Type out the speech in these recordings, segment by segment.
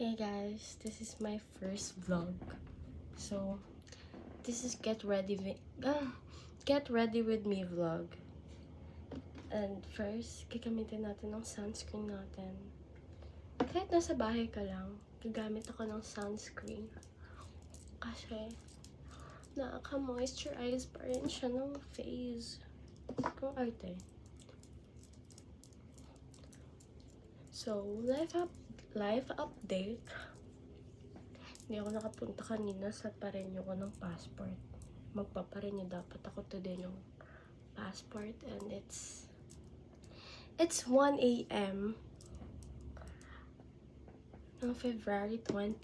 Hey guys, this is my first vlog. So, this is get ready with me vlog. And first, gagamitin natin ng sunscreen natin. Kahit nasa bahay ka lang, gagamit ako ng sunscreen. Kasi, nakaka-moisturize pa rin siya ng face. Kung arte. So, life update. Hindi ako nakapunta kanina sa pa-renew ko ng passport. Magpaparenew dapat ako today ng passport, and it's 1 a.m. ng February 21.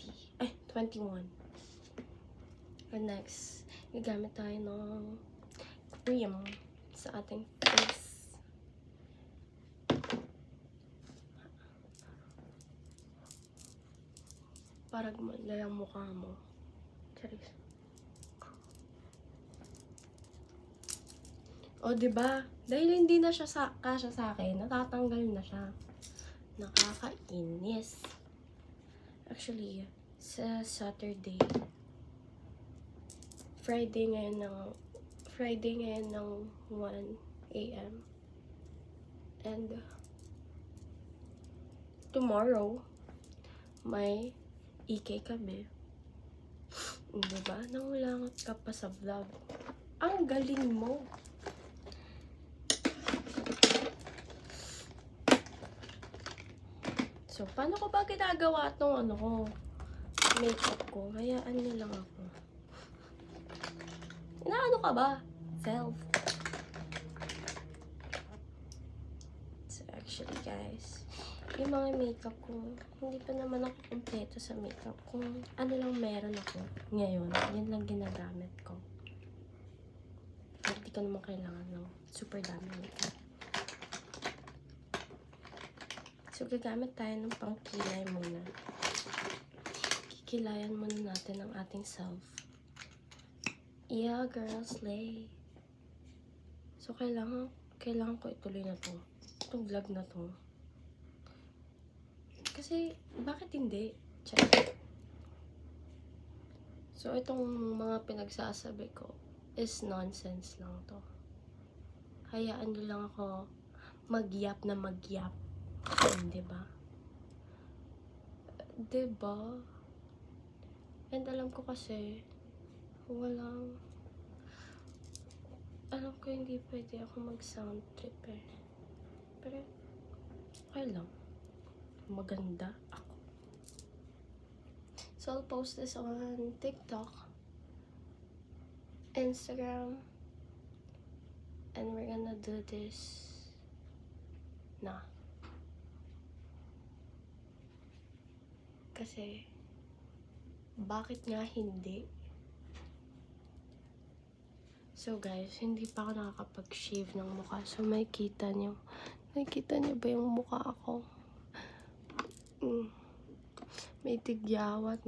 And next, gagamit tayo ng cream sa ating face. Para gumanda yung mukha mo. Charis. O, diba? Dahil hindi na siya kasya sa akin, natatanggal na siya. Nakakainis. Actually, sa Saturday, Friday ngayon ng 1 a.m. And tomorrow, may EK kami. Diba? Nangulangot ka pa sa vlog. Ang galing mo! So, paano ko ba ginagawa itong makeup ko? Hayaan niyo lang ako. Inaano ka ba? Self. So, actually guys, yung mga makeup ko, hindi pa naman ako kompleto sa makeup. Kung ano lang meron ako ngayon, yun lang ginagamit ko. Hindi ko naman kailangan ng super dami makeup. So, gagamit tayo ng pangkilay muna. Kikilayan muna natin ang ating self. Yeah, girl, slay. So, kailangan ko ituloy na to. Itong vlog na to. Kasi, bakit hindi? Check. So, itong mga pinagsasabi ko is nonsense lang to. Hayaan nyo lang ako magyap na magyap. Diba? Diba? And alam ko kasi, alam ko hindi pwede ako mag-sound trip eh. Pero, okay lang. Maganda ako. So, I'll post this on TikTok, Instagram, and we're gonna do this na. Kasi, bakit nga hindi? So guys, hindi pa ako nakakapag-shave ng mukha. So makikita nyo ba yung mukha ako? May tigyawat.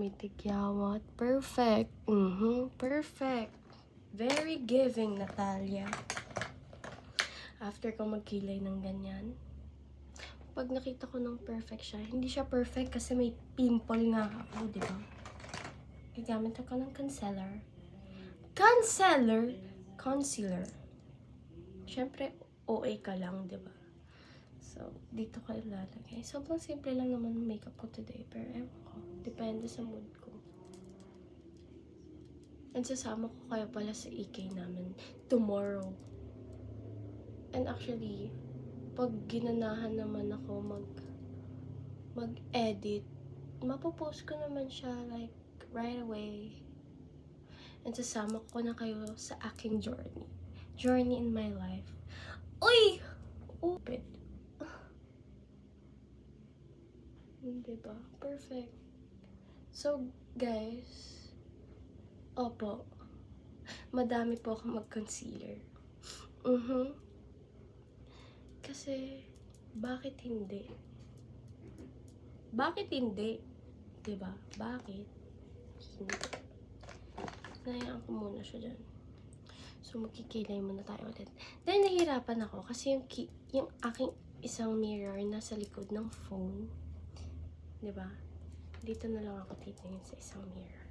Perfect. Perfect. Very giving, Natalia. After ko magkilay ng ganyan, pag nakita ko ng perfect siya, hindi siya perfect kasi may pimple nga ako, di ba? Gagamit ako ng concealer. Siyempre, OA ka lang, di ba? So, dito ko ilalagay. Sobrang simple lang naman makeup ko today, pero ewan ko, depende sa mood ko. And sasama ko kayo pala sa EK namin tomorrow. And actually, pag ginanahan naman ako mag-edit, mapopost ko naman siya like right away. And sasama ko na kayo sa aking journey in my life. Uy! Open. Diba? Perfect. So, guys, opo, madami po ako mag-concealer. Kasi, bakit hindi? Diba? Bakit hindi? Nahayaan ko muna siya dyan. So, magkikilay muna tayo ulit. Dahil nahihirapan ako kasi yung aking isang mirror nasa likod ng phone. Diba? dito na lang ako titingin sa isang mirror.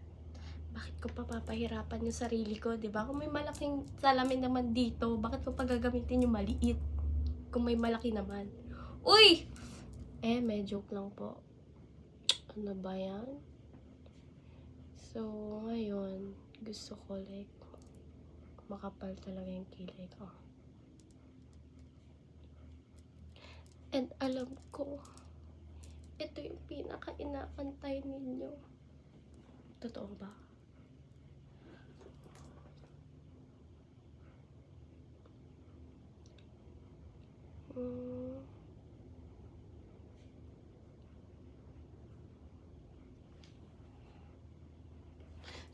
Bakit ko pa papahirapan yung sarili ko, di ba? Kung may malaking salamin naman dito, bakit ko pa gagamitin yung maliit? Kung may malaki naman. Uy! May joke lang po. Ano ba yan? So, ngayon, gusto ko like, makapal talaga yung kilay ko. And alam ko, ito yung pinaka-inaantay ninyo. Totoo ba?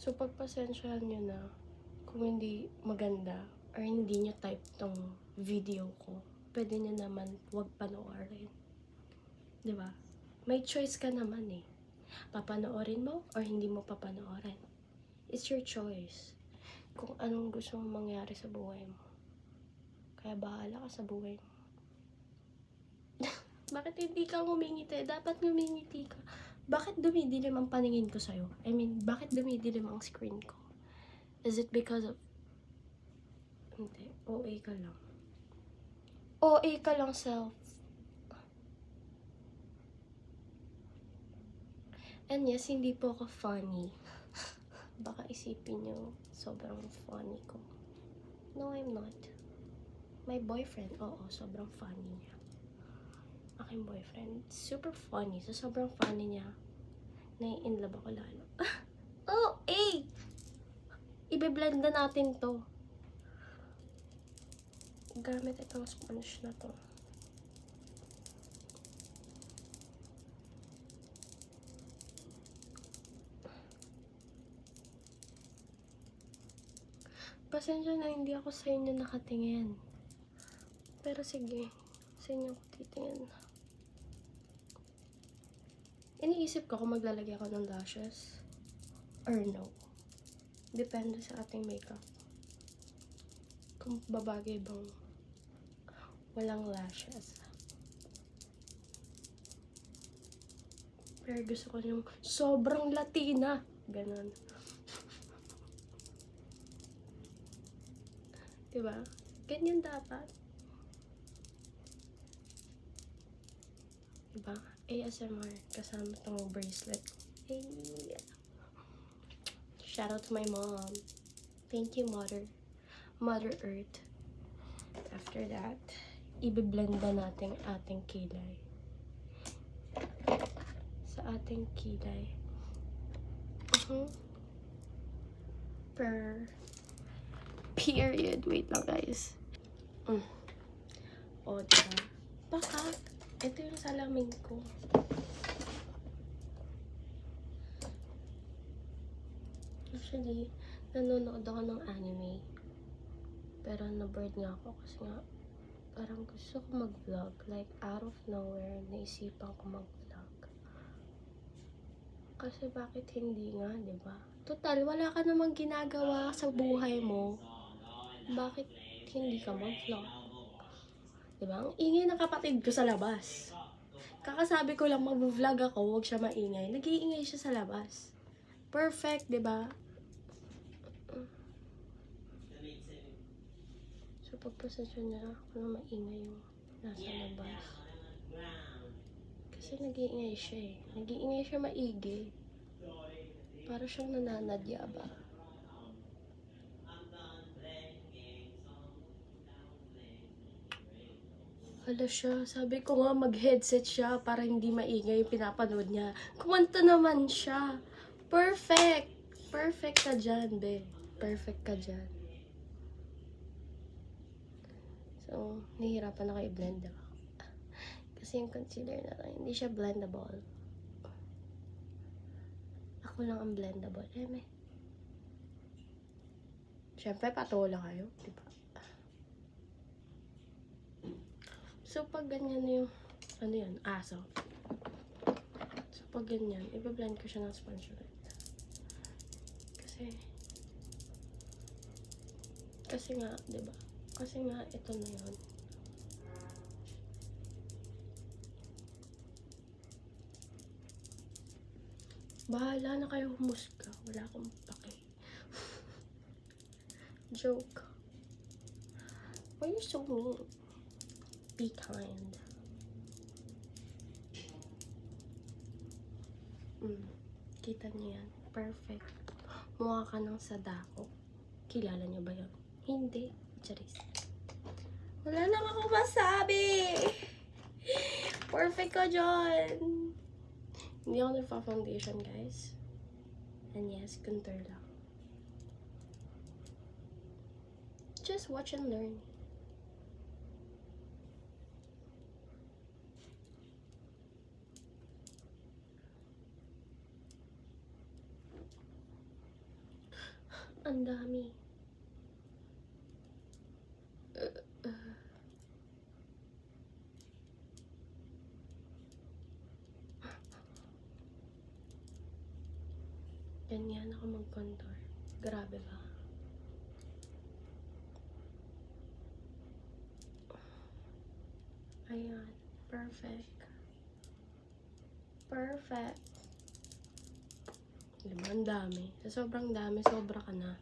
So, pagpasensyahan nyo na kung hindi maganda or hindi nyo type tong video ko, pwede nyo naman huwag panoorin. Diba? May choice ka naman eh. Papanoorin mo or hindi mo papanoorin. It's your choice. Kung anong gusto mong mangyari sa buhay mo. Kaya bahala ka sa buhay mo. Bakit hindi ka ngumingiti? Dapat ngumingiti ka. Bakit dumidilim ang paningin ko sa'yo? I mean, bakit dumidilim ang screen ko? Is it because of... Hindi. OA ka lang. OA ka lang, self. And yes, hindi po ako funny. Baka isipin nyo, sobrang funny ko. No, I'm not. My boyfriend, oo, sobrang funny niya. Aking boyfriend, super funny. So, sobrang funny niya. Nai-inlove ako lalo. Oh, Ibe-blend na natin to. Gamit itong sponge na to. Pasensya na hindi ako sa inyo nakatingin. Pero sige, sa inyo ako titingin. Iniisip ko kung maglalagay ako ng lashes or no. Depende sa ating makeup. Kung babagay bang walang lashes. Pero gusto ko yung sobrang Latina. Ganon. Diba? Ganyan dapat. Diba? ASMR kasama tong bracelet. Hey! Shout out to my mom. Thank you, Mother Earth. After that, i-blend na natin ating kilay. Sa ating kilay. Period. Wait lang, guys. O, diba? Baka, ito yung salamin ko. Actually, nanonood ako ng anime. Pero na-bored nga ako kasi nga, parang gusto ko mag-vlog. Like, out of nowhere, naisipan ko mag-vlog. Kasi bakit hindi nga, diba? Total, wala ka namang ginagawa sa buhay mo. Bakit hindi ka mag-vlog? Diba? Ang ingay ng kapatid ko sa labas. Kakasabi ko lang mag-vlog ako, huwag siya maingay. Nag-iingay siya sa labas. Perfect, diba? So, pagpasensya niya ako na maingay yung nasa labas. Kasi nag-iingay siya eh. Nag-iingay siya maigi. Para siyang nananadya ba? Hala siya, sabi ko nga mag-headset siya para hindi maingay yung pinapanood niya. Kumanta naman siya. Perfect! Perfect ka dyan, be. Perfect ka dyan. So, nahihirapan ako i-blend ako. Kasi yung concealer na lang, hindi siya blendable. Ako lang ang blendable. Siyempre, patola kayo, diba? So, pag ganyan na yung, ano yun, aso. So, pag ganyan, i-blend ko siya ng sponge ulit. Kasi nga, diba? Kasi nga, ito na yun. Bahala na kayo humusga. Wala akong pake. Joke. Why are you so mean? Be kind. Kita niyo yan. Perfect. Mukha ka ng Sadako. Kilala niyo ba yun? Hindi. Charis. Wala lang ako masabi. Perfect ka dyan. Hindi ako nagpa-foundation, guys. And yes, contour lang. Just watch and learn. Ang dami. Ganyan ako mag-contour. Grabe ba? Ayan. Perfect. Perfect. Diba? Ang dami. Sa sobrang dami, sobra ka na.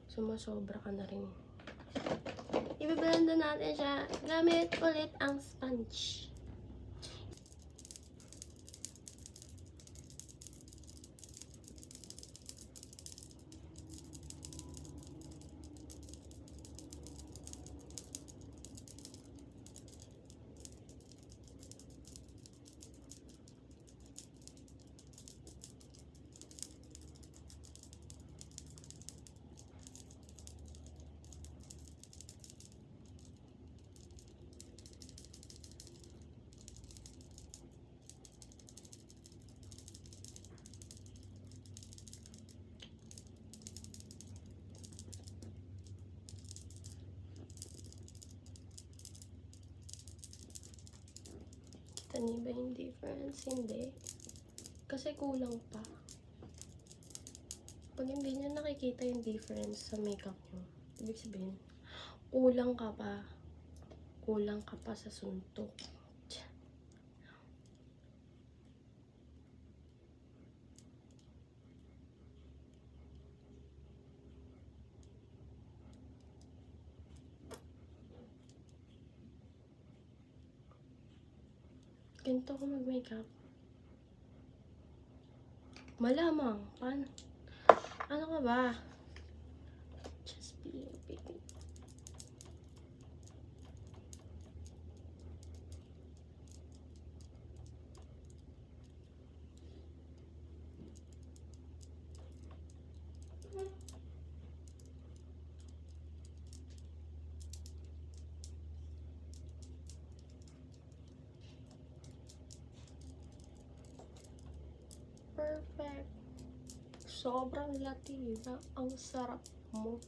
Sumasobra ka na rin. Ibablenda natin siya. Gamit ulit ang sponge. Kita niyo ba yung difference? Hindi. Kasi kulang pa. Pag hindi niyo nakikita yung difference sa makeup niyo, ibig sabihin, kulang ka pa. Kulang ka pa sa suntok. Ganito ko mag-makeup. Malamang. Paano? Ano ka ba? Just be a baby. Perfect. Sobrang Latina. Ang sarap mo.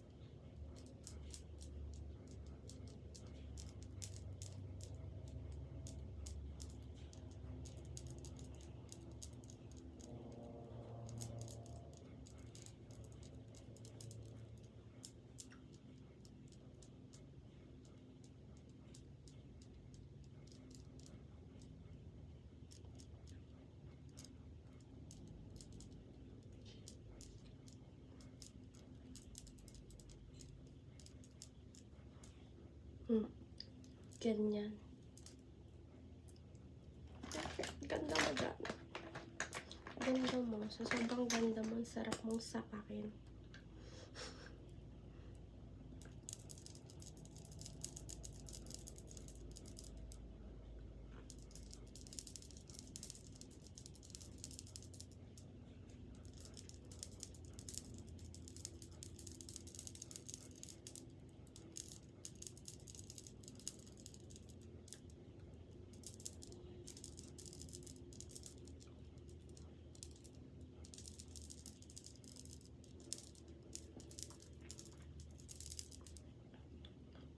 Ganyan. Ganda mo dyan. Ganda mo. Sa sobrang ganda mo, sarap mong sapakin.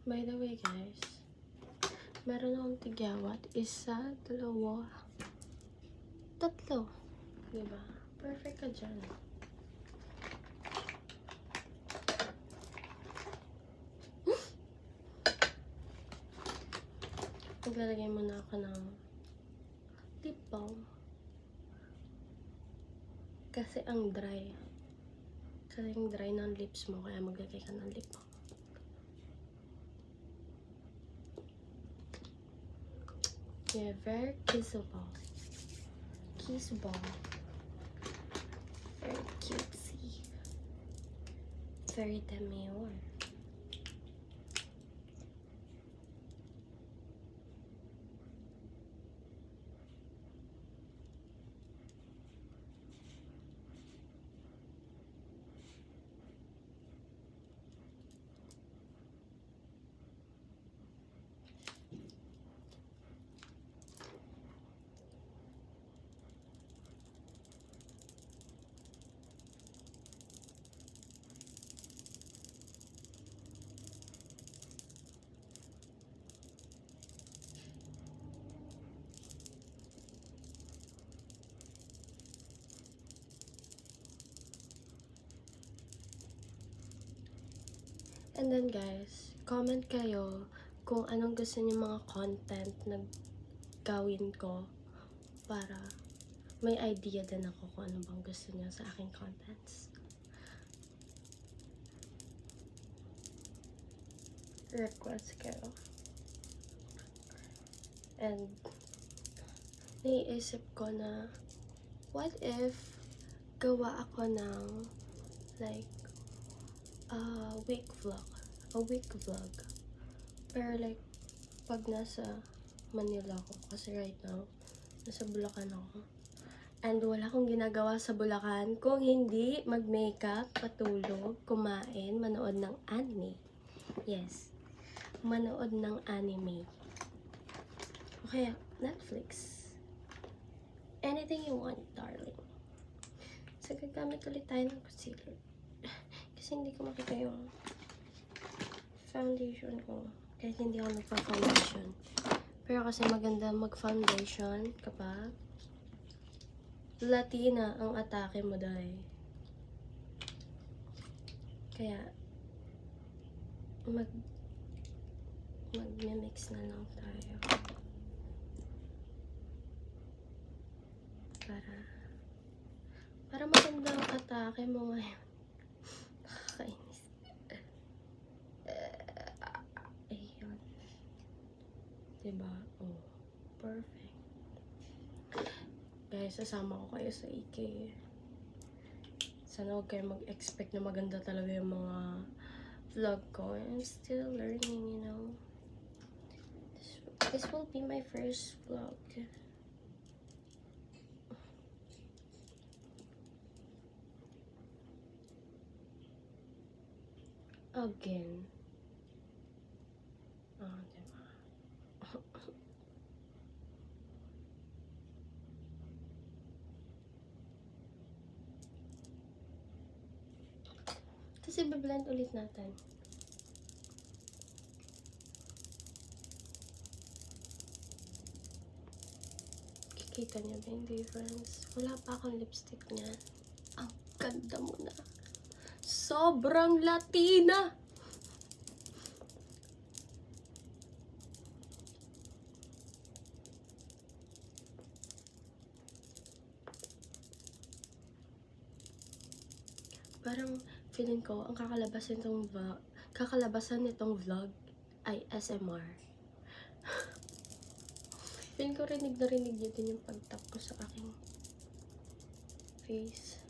By the way, guys, meron akong tigyawat. Isa, dalawa, tatlo. Diba? Perfect ka dyan. Maglalagay muna ako ng lip balm. Kasi ang dry. Kasi ang dry ng lips mo, kaya maglagay ka ng lip balm. Yeah, very kissable. Kissable. Very cutesy. Very demure. And then guys, comment kayo kung anong gusto niyo mga content na gawin ko para may idea din ako kung ano bang gusto niyo sa aking contents. Request kayo. And naiisip ko na what if gawa ako ng like a week vlog. Pero like, pag nasa Manila ako, kasi right now, nasa Bulacan ako. And wala akong ginagawa sa Bulacan kung hindi mag-makeup, patulog, kumain, manood ng anime. Yes, manood ng anime. Okay, Netflix. Anything you want, darling. So, gagamit ulit tayo ng concealer. Kasi hindi ko makita yung foundation ko. Kahit hindi ako nagpa-foundation. Pero kasi maganda mag-foundation kapag Latina ang atake mo dahil. Kaya mag-mix na lang tayo. Para maganda ang atake mo ngayon. Nakakainis. Ayun. Diba? Oh, perfect. Guys, sasama ko kayo sa IKEA. Sana huwag kayo mag-expect na maganda talaga yung mga vlog ko. I'm still learning, you know. This will be my first vlog. Again. Oh, diba? Tapos i-blend ulit natin. Kikita niyo ba yung difference? Wala pa akong lipstick niya. Ang ganda mo na. Sobrang Latina! Parang feeling ko, ang kakalabasan nitong vlog ay SMR. Feeling ko rinig na rinig niyo din yung pagtap ko sa aking face.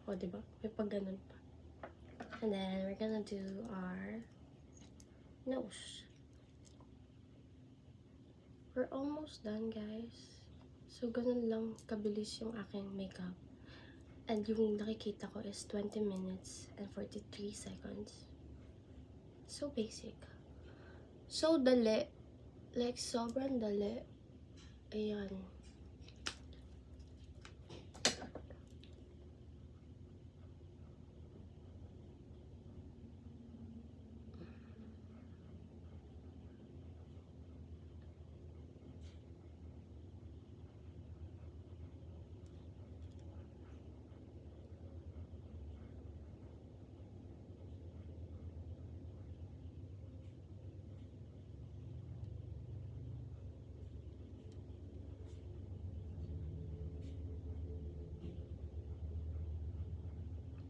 O, diba? May pag ganun pa. And then, we're gonna do our nose. We're almost done, guys. So, ganun lang kabilis yung aking makeup. And yung nakikita ko is 20 minutes and 43 seconds. So basic. So dali. Like, sobrang dali. Ayan.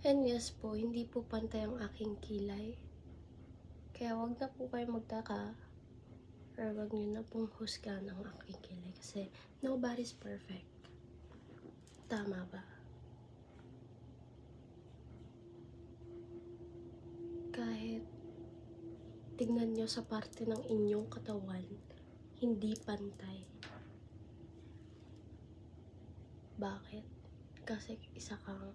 And yes po, hindi po pantay ang aking kilay. Kaya wag na po kayo magtaka or wag nyo na pong husgahan ang aking kilay kasi nobody's perfect. Tama ba? Kahit tignan nyo sa parte ng inyong katawan, hindi pantay. Bakit? Kasi isa kang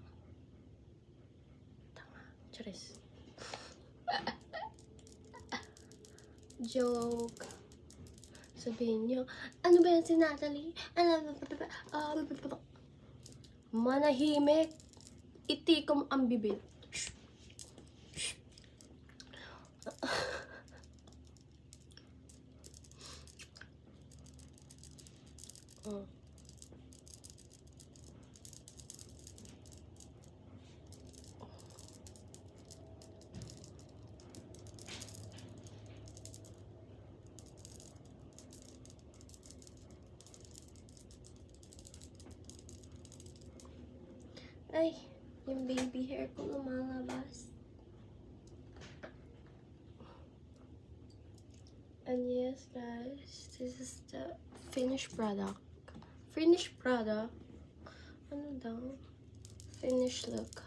tanga. Charis. Joke. Sabihin nyo, ano ba yan si Natalie? Manahimik. Itikom ang bibig. Oh. Ay, yung baby hair ko lumalabas. And yes, guys, this is the finished product. Finished product? Ano daw? Finished look.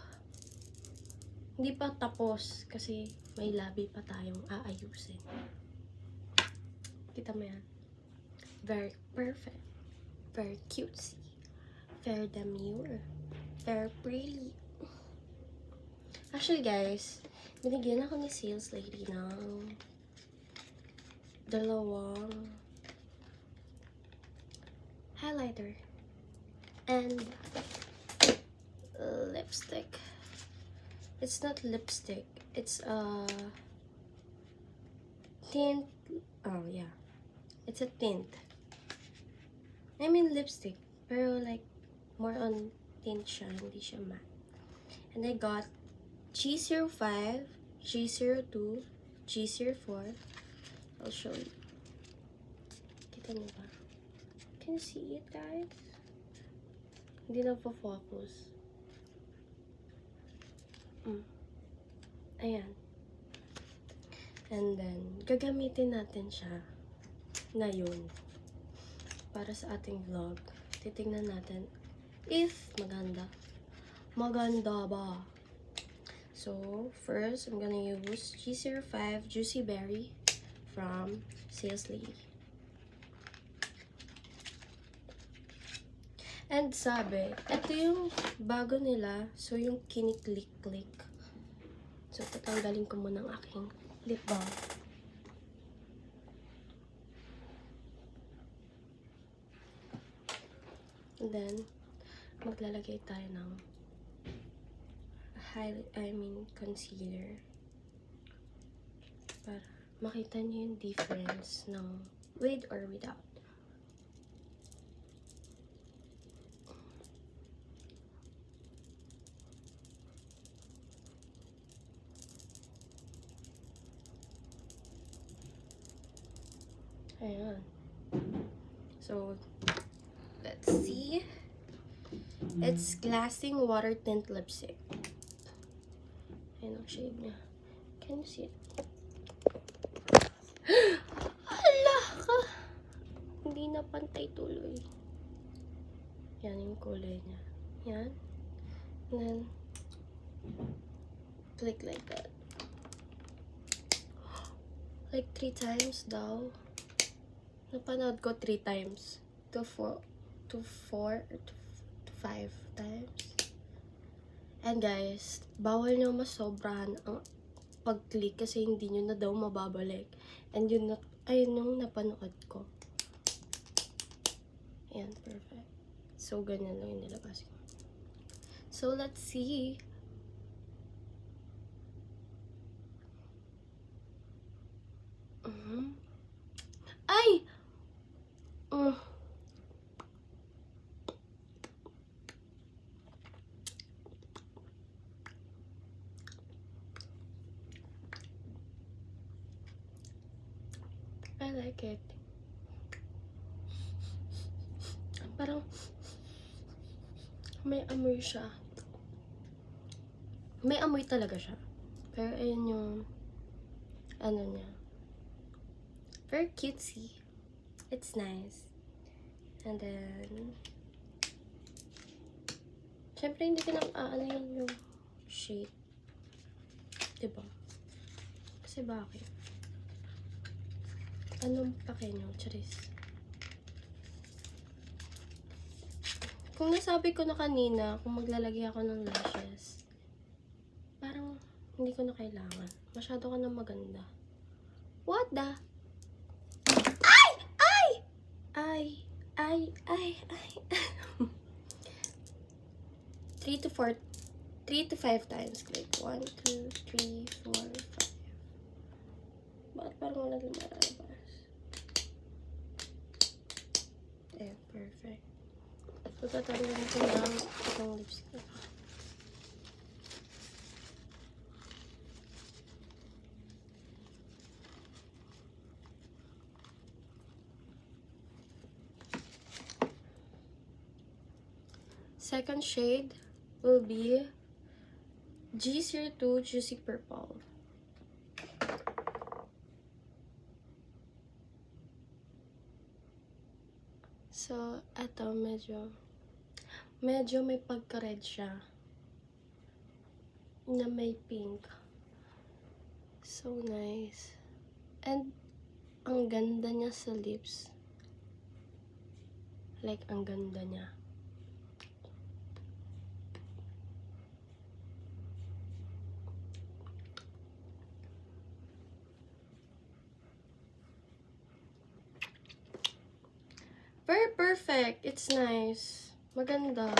Hindi pa tapos kasi may labi pa tayong aayusin. Kita mo yan? Very perfect. Very cutesy. Very demure. Very pretty. Actually, guys, binigyan ako ni sales lady ng dalawang highlighter and lipstick. It's not lipstick. It's a tint. Oh, yeah. It's a tint. I mean lipstick. Pero like, more on tint siya. Hindi siya matte. And I got G05, G02, G04. I'll show you. Kita niyo ba? Can you see it, guys? Hindi na po focus. Ayan. And then, gagamitin natin siya ngayon para sa ating vlog. Titingnan natin if maganda. Maganda ba? So, first, I'm gonna use G05 Juicy Berry from Sales Lady. And sabi, ito yung bago nila. So, yung kiniklik-klik. So, tatanggalin ko muna ang aking lip balm. And then, maglalagay tayo ng concealer. Para makita niyo yung difference ng with or without. Ayan. So, let's see. It's Glassing Water Tint Lipstick. Ayan ang shade niya. Can you see it? Hala ka! Hindi na pantay tuloy. Yan yung kulay niya. Yan. And then, click like that. Like 3 times daw. Napanood ko 3 times. To 4 or to 5 times. And guys, bawal nyo masobrahan ang pag-click kasi hindi nyo na daw mababalik. And yun na, ayun yung napanood ko. Ayan, perfect. So, ganyan lang yung nilabas ko. So, let's see. Ay! I like it. Parang may amoy siya. May amoy talaga siya. Pero ayun yung, ano niya. Very cutesy. It's nice. And then, syempre hindi ko na, ano yun yung shade. Diba? Kasi bakit? Anong pake nyo? Charis. Kung nasabi ko na kanina, kung maglalagay ako ng lashes, parang hindi ko na kailangan. Masyado ka na maganda. What the? Ay! Ay! Ay! Ay! Ay! Ay! 3 to 4, 3 to 5 times. Click. 1, 2, 3, 4, 5. Bakit parang wala lumalabas? Eh, perfect. So, tatanggalin ko lang itong lipstick. Second shade will be G02 Juicy Purple. So, eto medyo may pagka-red siya na may pink. So nice. And ang ganda niya sa lips. Like, ang ganda niya. Very perfect. It's nice. Maganda.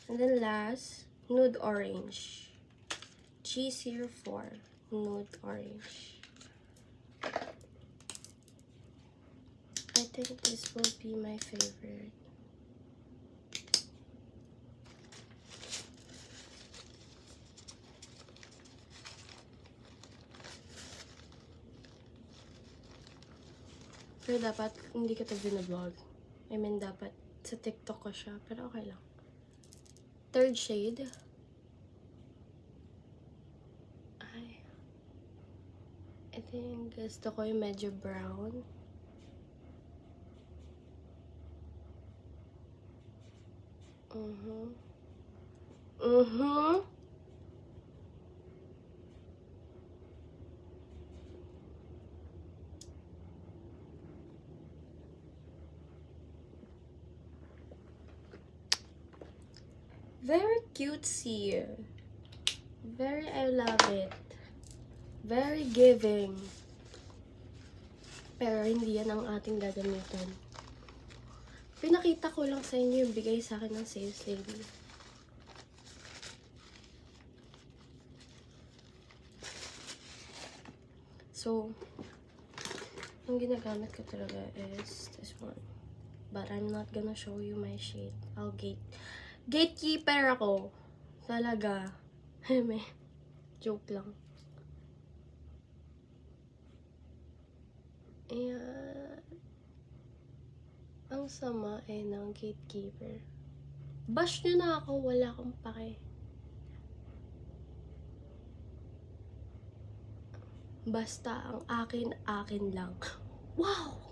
And then last, Nude Orange. G04 Nude Orange. I think this will be my favorite. Pero dapat hindi ko ito binablog. I mean, dapat sa TikTok ko siya. Pero okay lang. Third shade. Ay. I think gusto ko yung medyo brown. Very cutesy. Very, I love it. Very giving. Pero hindi yan ang ating gagamitan. Pinakita ko lang sa inyo yung bigay sa akin ng sales lady. So, ang ginagamit ko talaga is this one. But I'm not gonna show you my shade. Gatekeeper ako. Talaga. May joke lang. Ayan. Ang sama ng gatekeeper. Bash nyo na ako. Wala akong pake. Basta ang akin lang. Wow!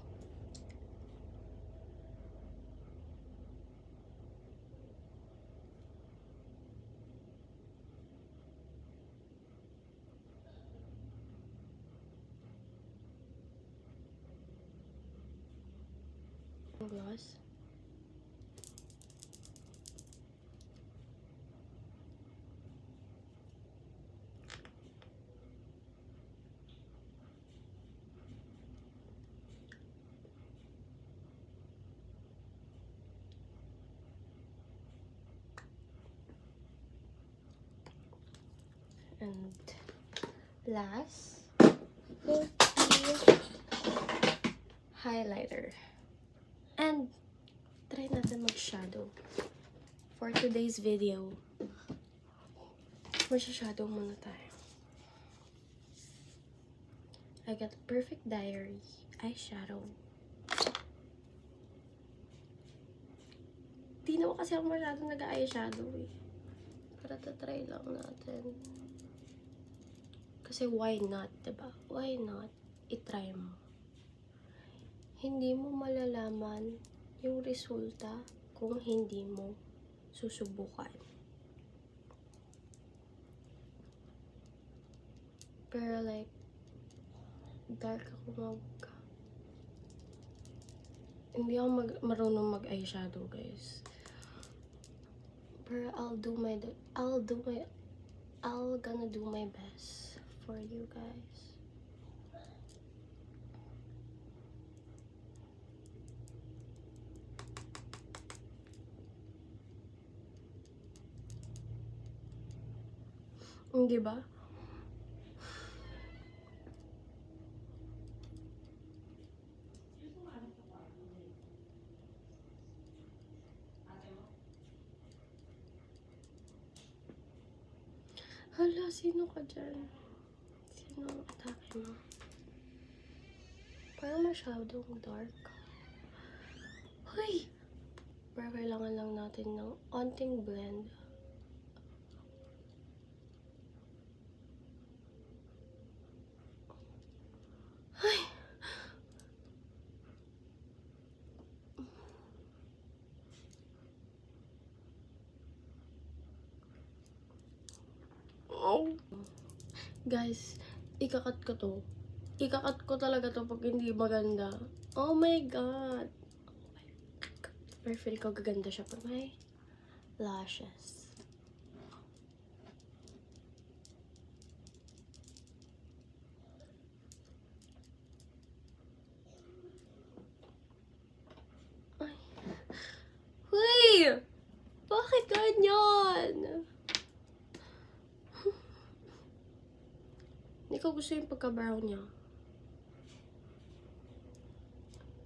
Gloss. And last will be highlighter. And try natin mag-shadow. For today's video, mag-shadow muna tayo. I got Perfect Diary eyeshadow. Di naman kasi ako masyado nag-eyeshadow eh. Para tatry lang natin. Kasi why not, diba? Why not? I-try mo. Hindi mo malalaman yung resulta kung hindi mo susubukan. Pero like, dark ako hindi ako marunong mag-eyeshadow, guys. Pero I'll gonna do my best for you guys. Hindi ba? Hala, sino ka dyan? Sino ang atake mo? Parang masyadong dark. Hoy! Pero kailangan lang natin ng onting blend. Ay! Oh! Guys, ikakat ko to. Ikakat ko talaga to pag hindi maganda. Oh my God! Pero feel ko gaganda siya pag may lashes. Ay. Huy! Bakit ganyan? Hindi ko gusto yung pagka-brown niya.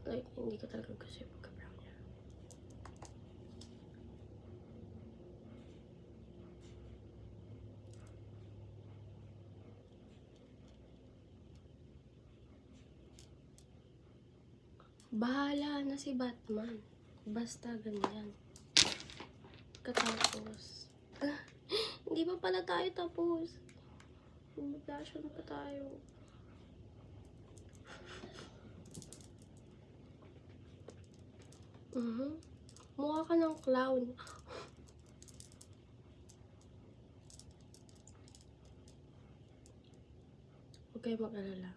Like, hindi ko talaga gusto yung pagka-brown niya. Bahala na si Batman. Basta ganyan. Katapos. Hindi pa pala tayo tapos. Mag-blush pa tayo. Mukha ka ng clown. Huwag kayo mag-alala.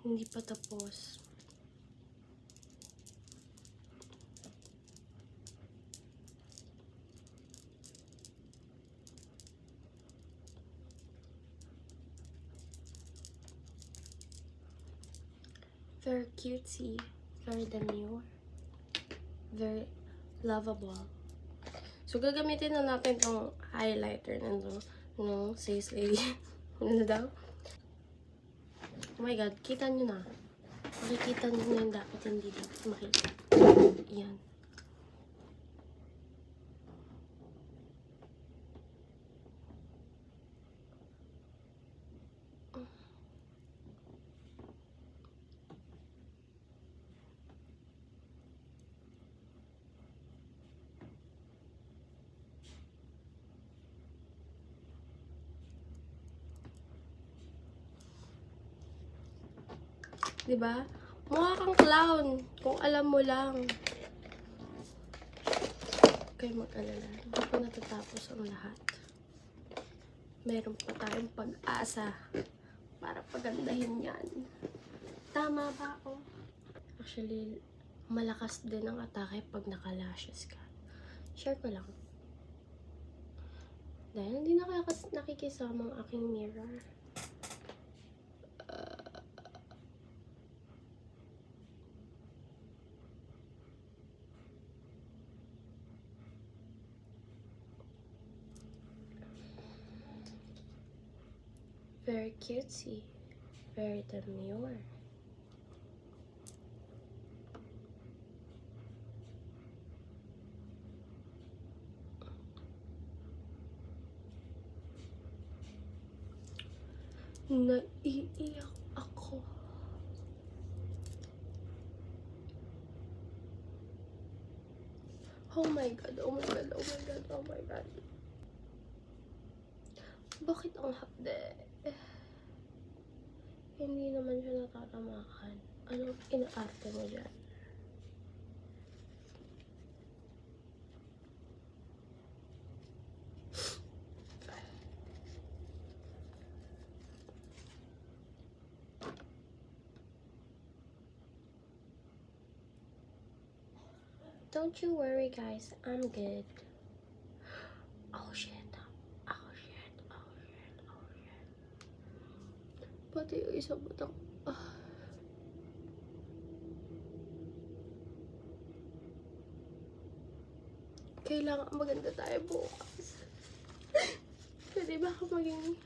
Hindi pa tapos. Very cutesy. Very demure. Very lovable. So, gagamitin na natin tong highlighter ng Says Lady. Ano daw? Oh my God, kita nyo na. Makikita nyo na yung dapat hindi dito makita. Yan. Diba? Mukha kang clown. Kung alam mo lang. Okay, mag-alala. Hindi pa natatapos ang lahat. Meron pa tayong pag-asa para pagandahin yan. Tama ba ako? Actually, malakas din ang atake pag naka-lashes ka. Share ko lang. Dahil hindi nakikisama ang aking mirror. Very cutesy. Very demure. Naiiyak ako. Oh my God, oh my God, oh my God, oh my God. Bakit ang hapde? Hindi naman siya natatamakan. Anong inaarte mo dyan? Don't you worry, guys. I'm good. Oh shit. Oh shit. Oh shit. Oh shit. Pati yung isang batang... Kailangan maganda tayo bukas. Pwede ba ako maging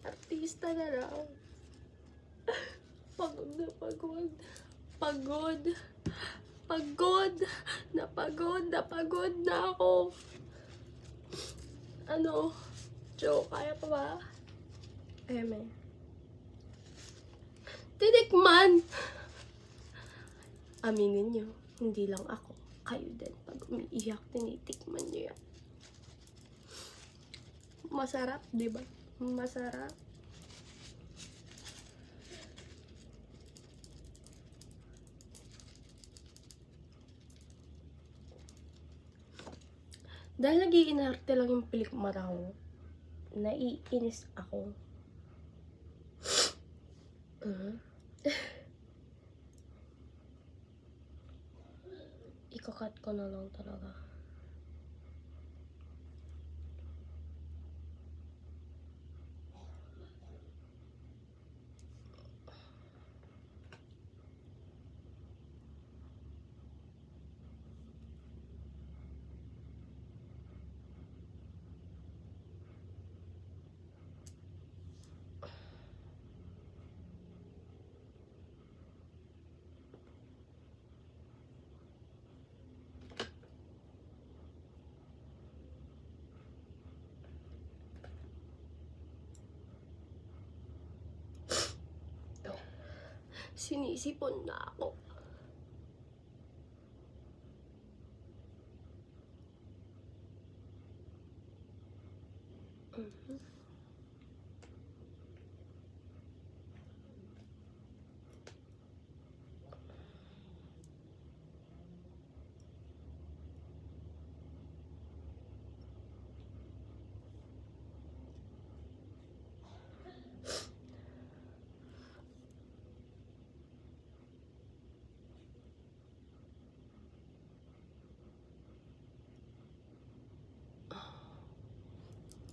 artista na lang? Pagod na pagod. Pagod. Pagod. Napagod na ako. Ano? Joe, kaya pa ba? Eme. Tinikman! Aminin nyo, hindi lang ako. Kayo din. Pag umiiyak, tinitikman nyo yan. Masarap, di ba? Masarap. Dahil nag-iinarte lang yung pilik mata ko, naiinis ako. Ikakat ko na lang talaga. Sinisipon na ako.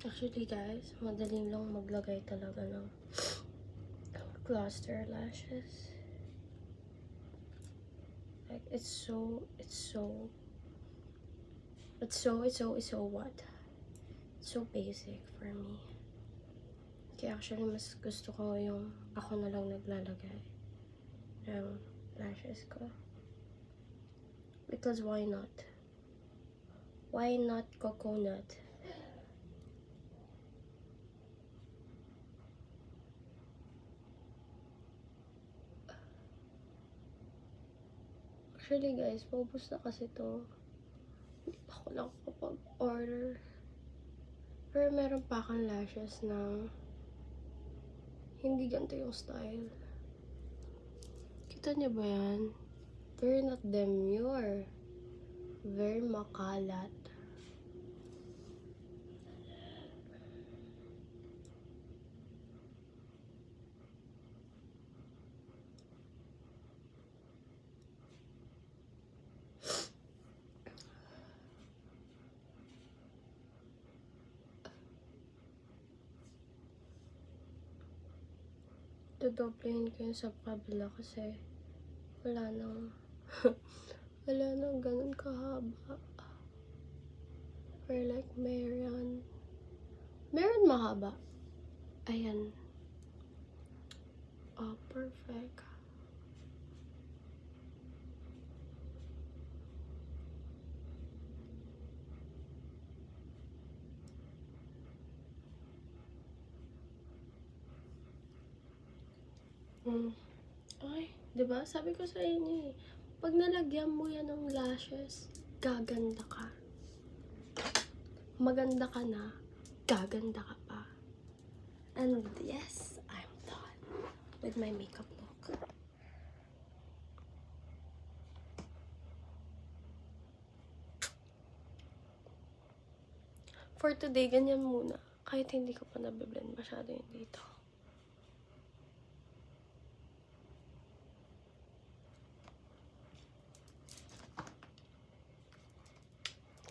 Actually guys, madaling lang maglagay talaga ng cluster lashes. Like it's so what? It's so basic for me. Kaya actually mas gusto ko yung ako na lang naglalagay ng lashes ko. Because why not? Why not coconut? Actually guys, paubos na kasi to. Hindi pa ako nakakapag-order. Pero meron pa akong lashes na hindi ganito yung style. Kita niyo ba yan? Very not demure. Very makalat. Dodoblehin ko yun sa kabila kasi wala nang wala nang ganun kahaba. Or like meron mahaba. Ayan. Oh, perfect. Ay, diba? Sabi ko sa inyo eh, pag nalagyan mo yan ng lashes, gaganda ka. Maganda ka na, gaganda ka pa. And yes, I'm done with my makeup look. For today, ganyan muna. Kahit hindi ko pa nabiblend masyado yun dito.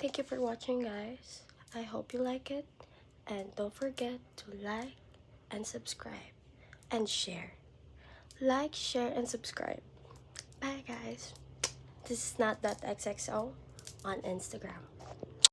Thank you for watching, guys. I hope you like it. And don't forget to like and subscribe and share. Like, share, and subscribe. Bye, guys. This is Not That XXO on Instagram.